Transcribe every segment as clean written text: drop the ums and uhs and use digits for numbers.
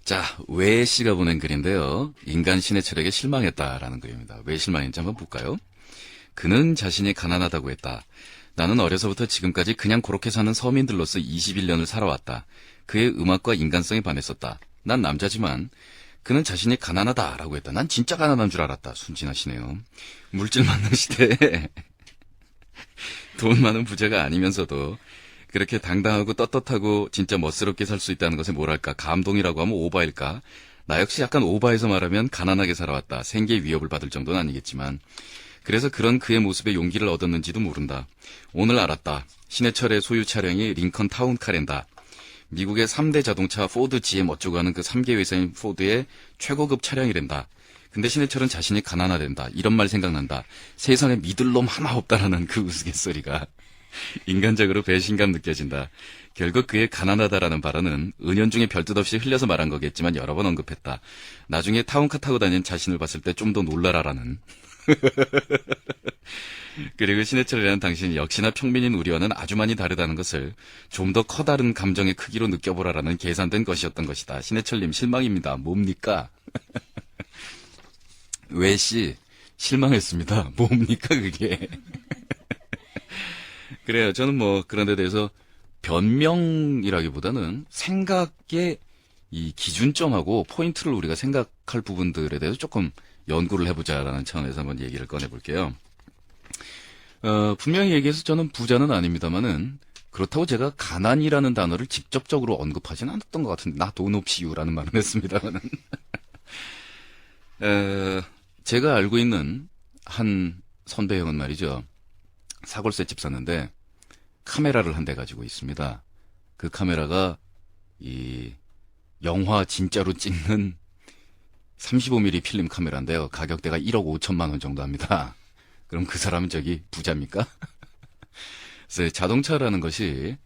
자, 왜 씨가 보낸 글인데요. 인간 신의 철학에 실망했다라는 글입니다. 왜 실망했는지 한번 볼까요? 그는 자신이 가난하다고 했다. 나는 어려서부터 지금까지 그냥 그렇게 사는 서민들로서 21년을 살아왔다. 그의 음악과 인간성에 반했었다. 난 남자지만 그는 자신이 가난하다라고 했다. 난 진짜 가난한 줄 알았다. 순진하시네요. 물질 많은 시대에 돈 많은 부자가 아니면서도 그렇게 당당하고 떳떳하고 진짜 멋스럽게 살 수 있다는 것에 뭐랄까 감동이라고 하면 오바일까? 나 역시 약간 오바해서 말하면 가난하게 살아왔다. 생계의 위협을 받을 정도는 아니겠지만 그래서 그런 그의 모습에 용기를 얻었는지도 모른다. 오늘 알았다. 신해철의 소유 차량이 링컨 타운카랜다. 미국의 3대 자동차 포드 GM 어쩌고 하는 그 3개 회사인 포드의 최고급 차량이란다. 근데 신해철은 자신이 가난하단다. 이런 말 생각난다. 세상에 믿을 놈 하나 없다라는 그 우스갯소리가 인간적으로 배신감 느껴진다. 결국 그의 가난하다라는 발언은 은연중에 별뜻 없이 흘려서 말한 거겠지만 여러 번 언급했다. 나중에 타운카 타고 다니는 자신을 봤을 때 좀 더 놀라라라는. 그리고 신해철이라는 당신이 역시나 평민인 우리와는 아주 많이 다르다는 것을 좀 더 커다란 감정의 크기로 느껴보라라는 계산된 것이었던 것이다. 신해철님 실망입니다. 뭡니까? 왜 씨 실망했습니다. 뭡니까 그게? 그래요. 저는 뭐 그런 데 대해서 변명이라기보다는 생각의 이 기준점하고 포인트를 우리가 생각할 부분들에 대해서 조금 연구를 해보자라는 차원에서 한번 얘기를 꺼내볼게요. 분명히 얘기해서 저는 부자는 아닙니다만은 그렇다고 제가 가난이라는 단어를 직접적으로 언급하진 않았던 것 같은데 나 돈 없이유라는 말은 했습니다만은 제가 알고 있는 한 선배 형은 말이죠. 사골세 집 샀는데 카메라를 한 대 가지고 있습니다. 그 카메라가 이 영화 진짜로 찍는 35mm 필름 카메라인데요. 가격대가 1억 5천만 원 정도 합니다. 그럼 그 사람은 저기 부자입니까? 그래서 자동차라는 것이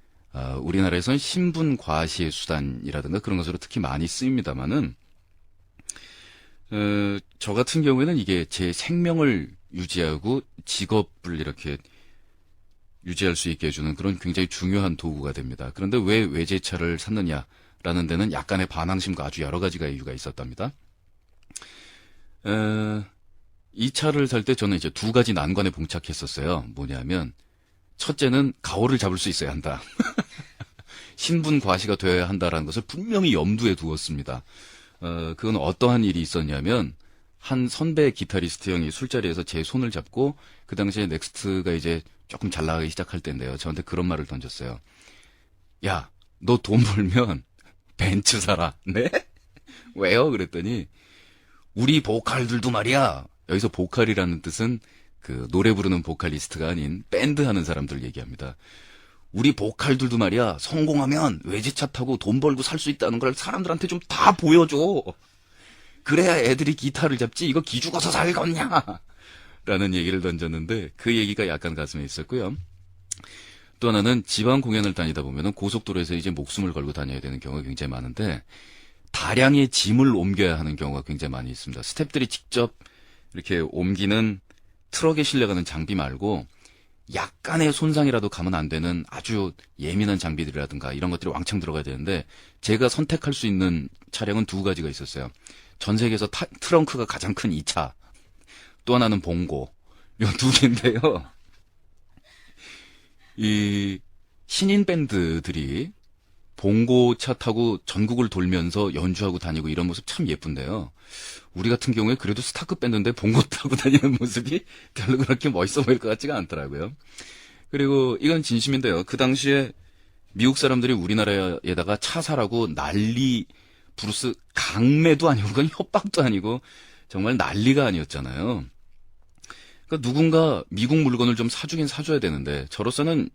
우리나라에서는 신분 과시의 수단이라든가 그런 것으로 특히 많이 쓰입니다만은 저 같은 경우에는 이게 제 생명을 유지하고 직업을 이렇게 유지할 수 있게 해주는 그런 굉장히 중요한 도구가 됩니다. 그런데 왜 외제차를 샀느냐라는 데는 약간의 반항심과 아주 여러 가지가 이유가 있었답니다. 이 차를 살 때 저는 이제 두 가지 난관에 봉착했었어요. 뭐냐면 첫째는 가오를 잡을 수 있어야 한다. 신분 과시가 되어야 한다라는 것을 분명히 염두에 두었습니다. 그건 어떠한 일이 있었냐면 한 선배 기타리스트 형이 술자리에서 제 손을 잡고 그 당시에 넥스트가 이제 조금 잘 나가기 시작할 때인데요. 저한테 그런 말을 던졌어요. 야, 너 돈 벌면 벤츠 사라. 네? 왜요? 그랬더니 우리 보컬들도 말이야. 여기서 보컬이라는 뜻은 그 노래 부르는 보컬리스트가 아닌 밴드 하는 사람들 얘기합니다. 우리 보컬들도 말이야. 성공하면 외제차 타고 돈 벌고 살 수 있다는 걸 사람들한테 좀 다 보여줘. 그래야 애들이 기타를 잡지. 이거 기죽어서 살겠냐? 라는 얘기를 던졌는데 그 얘기가 약간 가슴에 있었고요. 또 하나는 지방 공연을 다니다 보면 고속도로에서 이제 목숨을 걸고 다녀야 되는 경우가 굉장히 많은데 다량의 짐을 옮겨야 하는 경우가 굉장히 많이 있습니다. 스태프들이 직접 이렇게 옮기는 트럭에 실려가는 장비 말고 약간의 손상이라도 가면 안 되는 아주 예민한 장비들이라든가 이런 것들이 왕창 들어가야 되는데 제가 선택할 수 있는 차량은 두 가지가 있었어요. 전 세계에서 트렁크가 가장 큰 이 차. 또 하나는 봉고. 이 두 개인데요. 이 신인 밴드들이 봉고 차 타고 전국을 돌면서 연주하고 다니고 이런 모습 참 예쁜데요. 우리 같은 경우에 그래도 스타급 밴드인데 봉고 타고 다니는 모습이 별로 그렇게 멋있어 보일 것 같지가 않더라고요. 그리고 이건 진심인데요. 그 당시에 미국 사람들이 우리나라에다가 차 사라고 난리 브루스 강매도 아니고 그건 협박도 아니고 정말 난리가 아니었잖아요. 그러니까 누군가 미국 물건을 좀 사주긴 사줘야 되는데 저로서는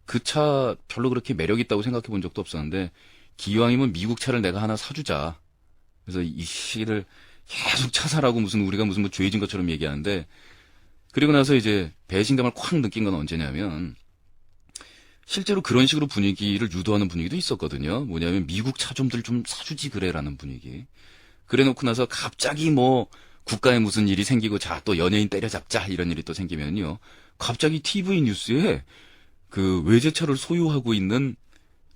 그 차 별로 그렇게 매력 있다고 생각해 본 적도 없었는데 기왕이면 미국 차를 내가 하나 사주자. 그래서 이 시기를 계속 차 사라고 우리가 무슨 뭐 죄진 것처럼 얘기하는데 그리고 나서 이제 배신감을 콱 느낀 건 언제냐면 실제로 그런 식으로 분위기를 유도하는 분위기도 있었거든요. 뭐냐면 미국 차좀들 좀 사주지 그래라는 분위기. 그래 놓고 나서 갑자기 뭐 국가에 무슨 일이 생기고 자 또 연예인 때려잡자 이런 일이 또 생기면요. 갑자기 TV 뉴스에 그 외제차를 소유하고 있는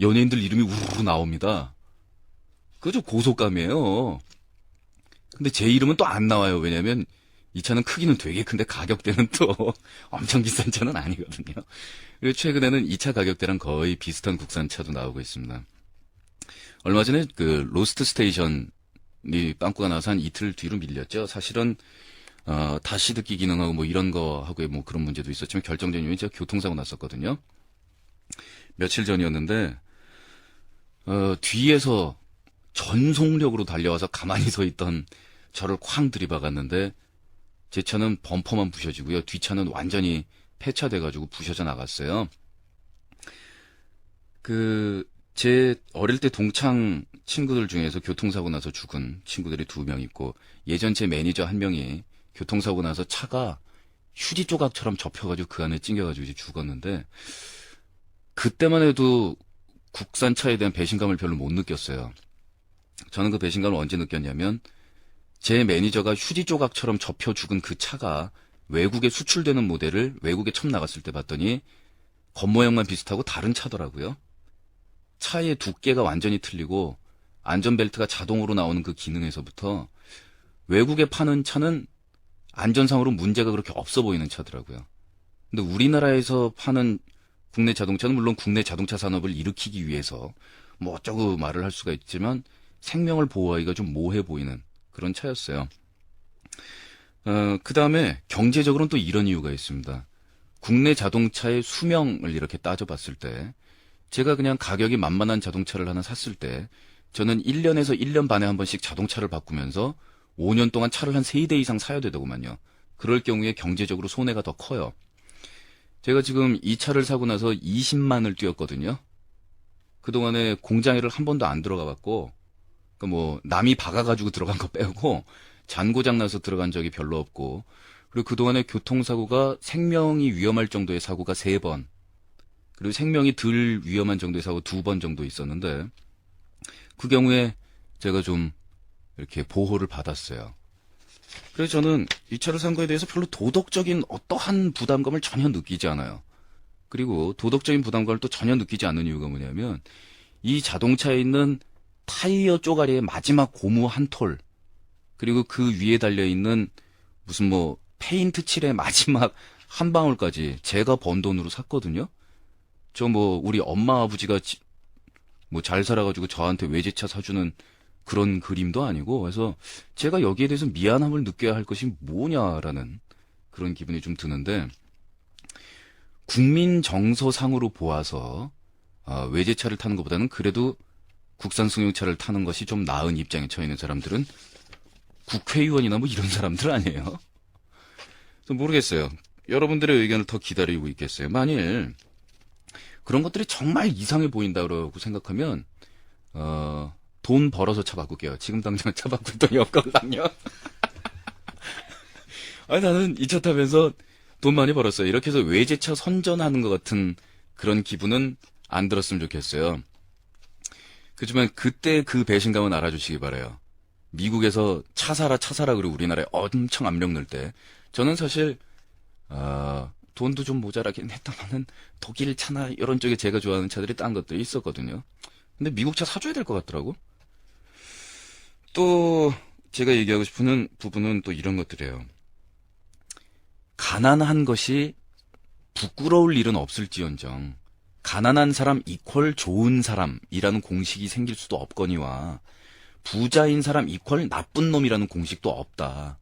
연예인들 이름이 우르르 나옵니다. 그거 좀 고속감이에요. 근데 제 이름은 또 안 나와요. 왜냐면 이 차는 크기는 되게 큰데 가격대는 또 엄청 비싼 차는 아니거든요. 그리고 최근에는 이 차 가격대랑 거의 비슷한 국산차도 나오고 있습니다. 얼마 전에 그 로스트 스테이션이 빵꾸가 나서 한 이틀 뒤로 밀렸죠. 사실은 다시 듣기 기능하고 뭐 이런 거 하고 뭐 그런 문제도 있었지만 결정적인 요인이 제가 교통사고 났었거든요. 며칠 전이었는데 뒤에서 전속력으로 달려와서 가만히 서 있던 저를 쾅 들이박았는데 제 차는 범퍼만 부셔지고요. 뒷차는 완전히 폐차돼가지고 부셔져 나갔어요. 제 어릴 때 동창 친구들 중에서 교통사고 나서 죽은 친구들이 2명 있고, 예전 제 매니저 1명이 교통사고 나서 차가 휴지 조각처럼 접혀가지고 그 안에 찡겨가지고 이제 죽었는데, 그때만 해도 국산차에 대한 배신감을 별로 못 느꼈어요. 저는 그 배신감을 언제 느꼈냐면, 제 매니저가 휴지 조각처럼 접혀 죽은 그 차가 외국에 수출되는 모델을 외국에 처음 나갔을 때 봤더니 겉모양만 비슷하고 다른 차더라고요. 차의 두께가 완전히 틀리고 안전벨트가 자동으로 나오는 그 기능에서부터 외국에 파는 차는 안전상으로 문제가 그렇게 없어 보이는 차더라고요. 근데 우리나라에서 파는 국내 자동차는 물론 국내 자동차 산업을 일으키기 위해서 뭐 어쩌고 말을 할 수가 있지만 생명을 보호하기가 좀 모호해 보이는 그런 차였어요. 그 다음에 경제적으로는 또 이런 이유가 있습니다. 국내 자동차의 수명을 이렇게 따져봤을 때 제가 그냥 가격이 만만한 자동차를 하나 샀을 때 저는 1년에서 1년 반에 한 번씩 자동차를 바꾸면서 5년 동안 차를 한 3대 이상 사야 되더구만요. 그럴 경우에 경제적으로 손해가 더 커요. 제가 지금 이 차를 사고 나서 20만을 뛰었거든요. 그동안에 공장에를 한 번도 안 들어가 봤고, 뭐 남이 박아가지고 들어간 거 빼고 잔고장 나서 들어간 적이 별로 없고, 그리고 그동안에 교통사고가 생명이 위험할 정도의 사고가 3번, 그리고 생명이 덜 위험한 정도의 사고 2번 정도 있었는데, 그 경우에 제가 좀 이렇게 보호를 받았어요. 그래서 저는 이 차를 산 거에 대해서 별로 도덕적인 어떠한 부담감을 전혀 느끼지 않아요. 그리고 도덕적인 부담감을 또 전혀 느끼지 않는 이유가 뭐냐면, 이 자동차에 있는 타이어 쪼가리의 마지막 고무 한 톨, 그리고 그 위에 달려있는 무슨 뭐 페인트 칠의 마지막 한 방울까지 제가 번 돈으로 샀거든요. 저 뭐 우리 엄마 아버지가 뭐 잘 살아가지고 저한테 외제차 사주는 그런 그림도 아니고, 그래서 제가 여기에 대해서 미안함을 느껴야 할 것이 뭐냐라는 그런 기분이 좀 드는데, 국민 정서상으로 보아서 외제차를 타는 것보다는 그래도 국산 승용차를 타는 것이 좀 나은 입장에 처해 있는 사람들은 국회의원이나 뭐 이런 사람들 아니에요? 모르겠어요. 여러분들의 의견을 더 기다리고 있겠어요. 만일 그런 것들이 정말 이상해 보인다고 생각하면 돈 벌어서 차 바꿀게요. 지금 당장 차 바꿀 돈이 없거든요. 아니, 나는 이 차 타면서 돈 많이 벌었어요. 이렇게 해서 외제차 선전하는 것 같은 그런 기분은 안 들었으면 좋겠어요. 그렇지만 그때 그 배신감은 알아주시기 바라요. 미국에서 차 사라 그리고 우리나라에 엄청 압력 넣을 때 저는 사실 돈도 좀 모자라긴 했다마는 독일 차나 이런 쪽에 제가 좋아하는 차들이 딴 것들이 있었거든요. 근데 미국 차 사줘야 될 것 같더라고. 또 제가 얘기하고 싶은 부분은 또 이런 것들이에요. 가난한 것이 부끄러울 일은 없을지언정 가난한 사람 이퀄 좋은 사람이라는 공식이 생길 수도 없거니와 부자인 사람 이퀄 나쁜 놈이라는 공식도 없다.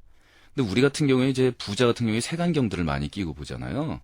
근데 우리 같은 경우에 이제 부자 같은 경우에 색안경들을 많이 끼고 보잖아요.